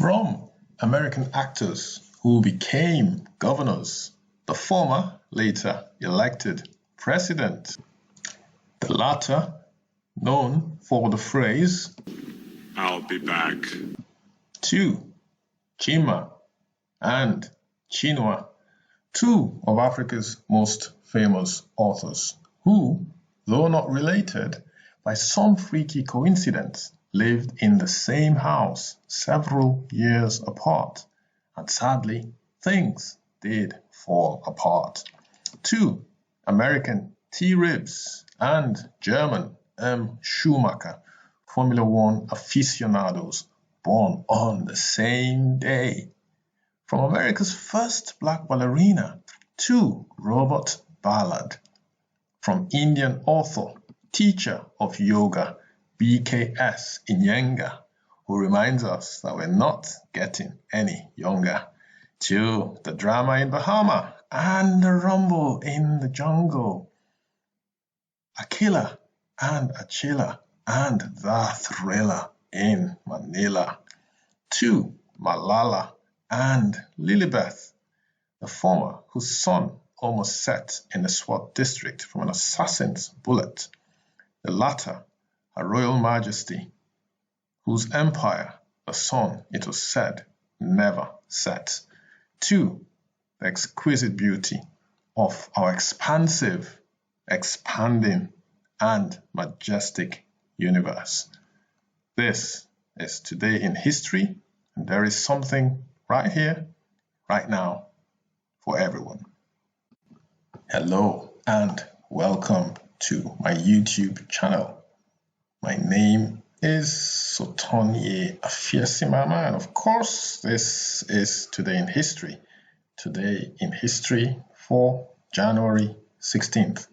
From American actors who became governors, the former later elected president, the latter known for the phrase, "I'll be back," to Chima and Chinua, two of Africa's most famous authors who, though not related, by some freaky coincidence, lived in the same house several years apart, and sadly, things did fall apart. Two American T-Ribs and German M. Schumacher, Formula One aficionados, born on the same day. From America's first black ballerina to Robert Ballard. From Indian author, teacher of yoga, BKS Iyengar, who reminds us that we're not getting any younger, to the drama in Bahama and the rumble in the jungle, Aquila and Achilla and the thriller in Manila, to Malala and Lilibeth, the former whose son almost set in the SWAT district from an assassin's bullet, the latter Her Royal Majesty, whose empire the sun, it was said, never set, to the exquisite beauty of our expansive, expanding, and majestic universe. This is Today in History, and there is something right here, right now, for everyone. Hello and welcome to my YouTube channel. My name is Sotonye Afiesimama, and of course, this is Today in History. Today in History for January 16th.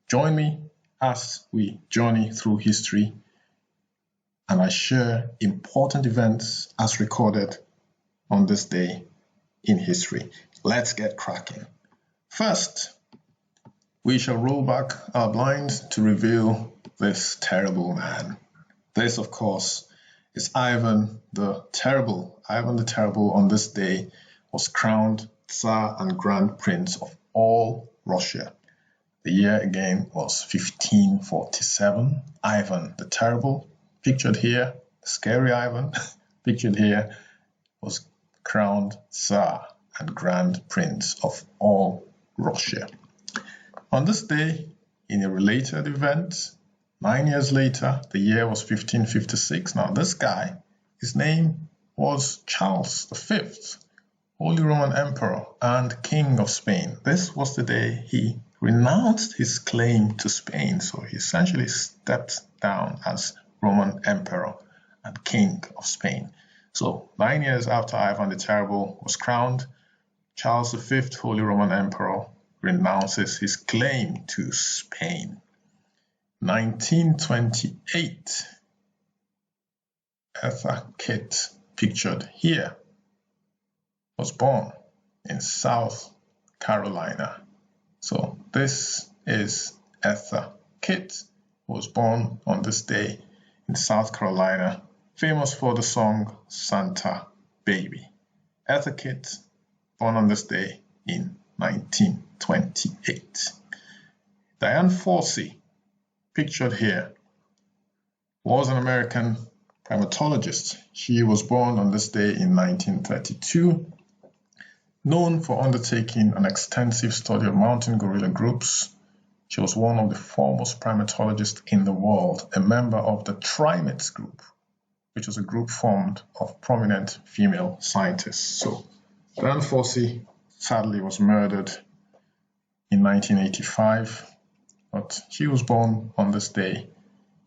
Join me as we journey through history and I share important events as recorded on this day in history. Let's get cracking. First, we shall roll back our blinds to reveal this terrible man. This, of course, is Ivan the Terrible. Ivan the Terrible on this day was crowned Tsar and Grand Prince of all Russia. The year again was 1547. Ivan the Terrible, pictured here, scary Ivan, pictured here, was crowned Tsar and Grand Prince of all Russia. On this day, in a related event, 9 years later, the year was 1556. Now this guy, his name was Charles V, Holy Roman Emperor and King of Spain. This was the day he renounced his claim to Spain, so he essentially stepped down as Roman Emperor and King of Spain. So 9 years after Ivan the Terrible was crowned, Charles V, Holy Roman Emperor, renounces his claim to Spain. 1928, Eartha Kitt, pictured here, was born in South Carolina. So this is Eartha Kitt, who was born on this day in South Carolina, famous for the song Santa Baby. Eartha Kitt, born on this day in 1928. Diane Fossey, pictured here, was an American primatologist. She was born on this day in 1932, known for undertaking an extensive study of mountain gorilla groups. She was one of the foremost primatologists in the world, a member of the Trimates group, which was a group formed of prominent female scientists. So Diane Fossey sadly was murdered in 1985, but she was born on this day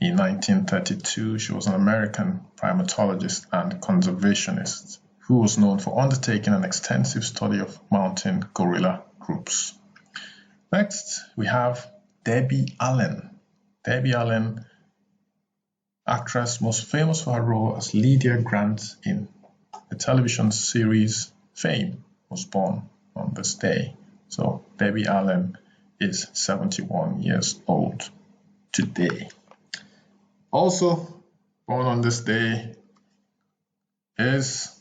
in 1932. She was an American primatologist and conservationist who was known for undertaking an extensive study of mountain gorilla groups. Next, we have Debbie Allen. Debbie Allen, actress most famous for her role as Lydia Grant in the television series Fame, was born on this day. So Debbie Allen is 71 years old today. Also born on this day is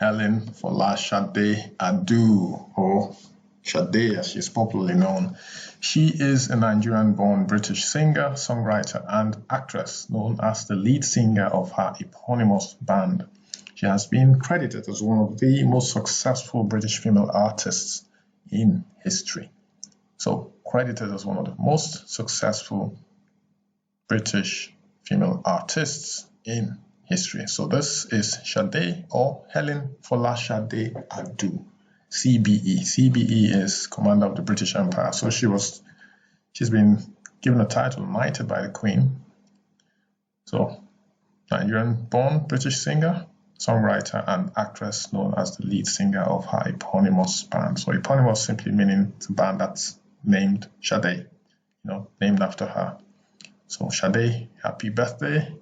Helen Folasade Adu, or Sade as she is popularly known. She is a Nigerian-born British singer, songwriter, and actress known as the lead singer of her eponymous band. She has been credited as one of the most successful British female artists in history. So, credited as one of the most successful British female artists in history. So this is Sade, or Helen Folasade Adu, CBE. CBE is Commander of the British Empire. So she's been given a title, knighted by the Queen. So Nigerian-born British singer, songwriter, and actress known as the lead singer of her eponymous band. So eponymous simply meaning it's a band that's named Sade, named after her. So Sade, happy birthday.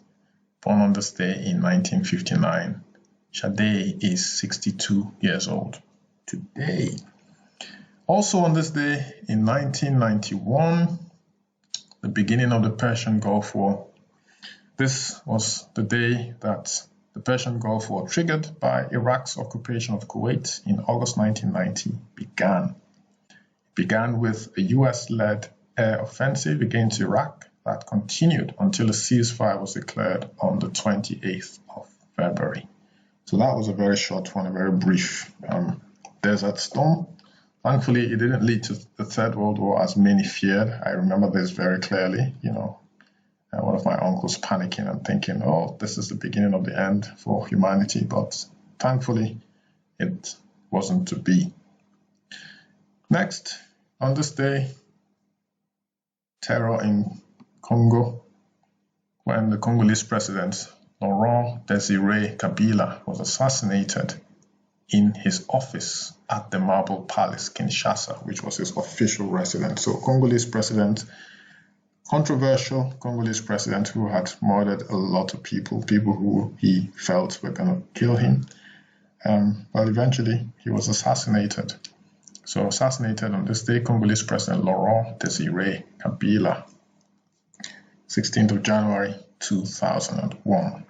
Born on this day in 1959. Sade is 62 years old today. Also on this day in 1991, the beginning of the Persian Gulf War. This was the day that the Persian Gulf War, triggered by Iraq's occupation of Kuwait in August 1990, began. It began with a US-led air offensive against Iraq that continued until a ceasefire was declared on the 28th of February. So that was a very short one, a very brief desert storm. Thankfully, it didn't lead to the Third World War as many feared. I remember this very clearly, one of my uncles panicking and thinking, oh, this is the beginning of the end for humanity. But thankfully, it wasn't to be. Next, on this day, terror in Congo, when the Congolese president Laurent-Désiré Kabila was assassinated in his office at the Marble Palace, Kinshasa, which was his official residence. So Congolese president, controversial Congolese president who had murdered a lot of people who he felt were going to kill him. But eventually he was assassinated. So assassinated on this day, Congolese president Laurent-Désiré Kabila, 16th of January 2001.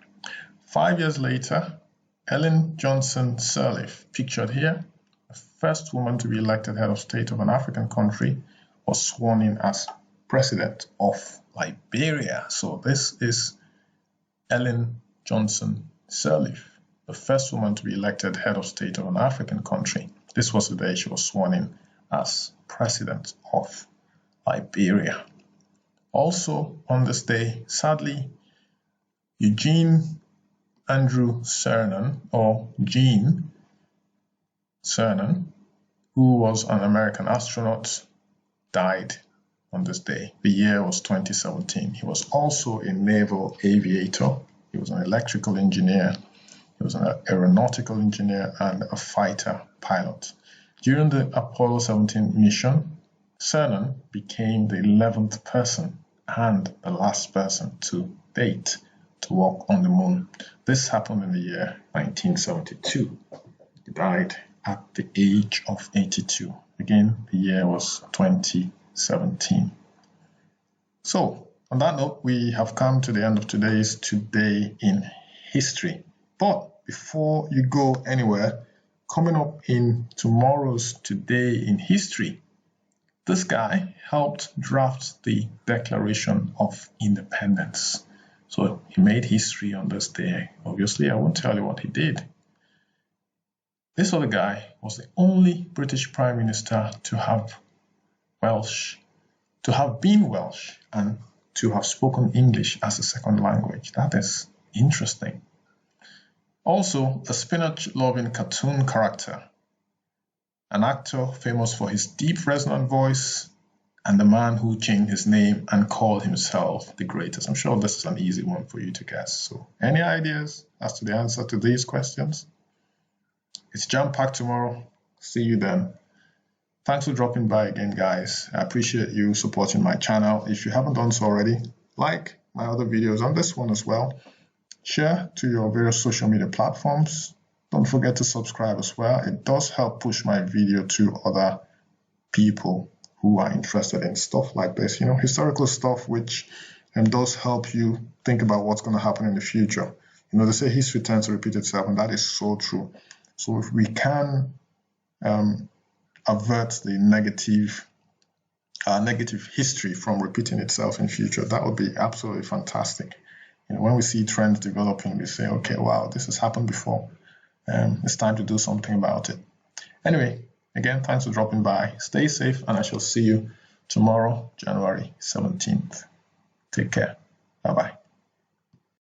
5 years later, Ellen Johnson Sirleaf, pictured here, the first woman to be elected head of state of an African country, was sworn in as president of Liberia. So this is Ellen Johnson Sirleaf, the first woman to be elected head of state of an African country. This was the day she was sworn in as president of Liberia. Also on this day, sadly, Eugene Andrew Cernan, or Gene Cernan, who was an American astronaut, died on this day. The year was 2017. He was also a naval aviator. He was an electrical engineer. He was an aeronautical engineer and a fighter pilot. During the Apollo 17 mission, Cernan became the 11th person and the last person to date to walk on the moon. This happened in the year 1972. He died at the age of 82. Again, the year was 2017. So, on that note, we have come to the end of today's Today in History. But before you go anywhere, coming up in tomorrow's Today in History, this guy helped draft the Declaration of Independence. So he made history on this day. Obviously, I won't tell you what he did. This other guy was the only British Prime Minister to have been Welsh, and to have spoken English as a second language. That is interesting. Also, a spinach-loving cartoon character, an actor famous for his deep resonant voice, and the man who changed his name and called himself the greatest. I'm sure this is an easy one for you to guess. So, any ideas as to the answer to these questions? It's jam-packed tomorrow. See you then. Thanks for dropping by again, guys. I appreciate you supporting my channel. If you haven't done so already, like my other videos on this one as well. Share to your various social media platforms. Don't forget to subscribe as well. It does help push my video to other people who are interested in stuff like this, historical stuff, which does help you think about what's going to happen in the future. They say history tends to repeat itself, and that is so true. So if we can avert the negative history from repeating itself in future, that would be absolutely fantastic. When we see trends developing, we say, okay, wow, this has happened before. It's time to do something about it. Anyway, again, thanks for dropping by. Stay safe, and I shall see you tomorrow, January 17th. Take care. Bye-bye.